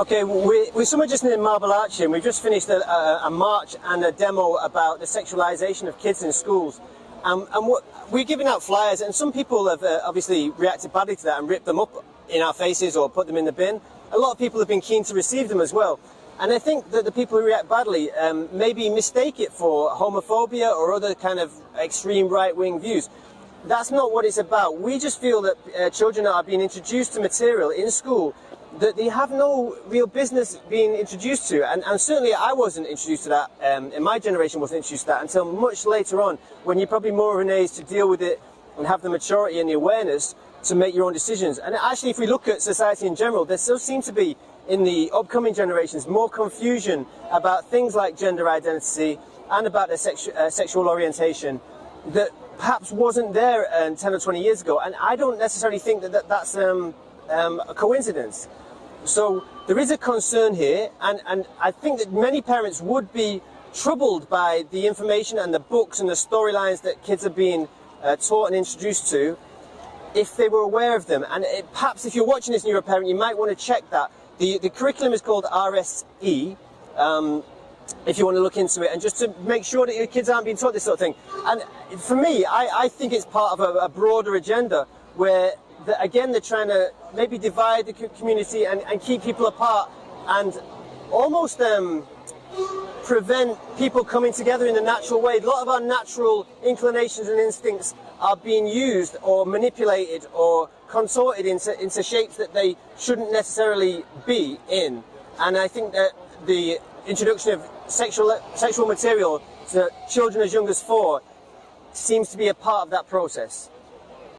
Okay, we're somewhere just near Marble Arch here, and we've just finished a march and a demo about the sexualisation of kids in schools. And we're giving out flyers, and some people have obviously reacted badly to that and ripped them up in our faces or put them in the bin. A lot of people have been keen to receive them as well. And I think that the people who react badly maybe mistake it for homophobia or other kind of extreme right-wing views. That's not what it's about. We just feel that children are being introduced to material in school that they have no real business being introduced to, and certainly I wasn't introduced to that, and my generation wasn't introduced to that until much later on, when you're probably more of an age to deal with it and have the maturity and the awareness to make your own decisions. And actually, if we look at society in general, there still seems to be, in the upcoming generations, more confusion about things like gender identity and about their sexual orientation that perhaps wasn't there 10 or 20 years ago. And I don't necessarily think that that's a coincidence. So there is a concern here, and I think that many parents would be troubled by the information and the books and the storylines that kids are being taught and introduced to if they were aware of them. And perhaps if you're watching this and you're a parent, you might want to check that. The curriculum is called RSE, if you want to look into it, and just to make sure that your kids aren't being taught this sort of thing. And for me, I think it's part of a broader agenda where again, they're trying to maybe divide the community and keep people apart and almost prevent people coming together in a natural way. A lot of our natural inclinations and instincts are being used or manipulated or contorted into shapes that they shouldn't necessarily be in. And I think that the introduction of sexual material to children as young as 4 seems to be a part of that process.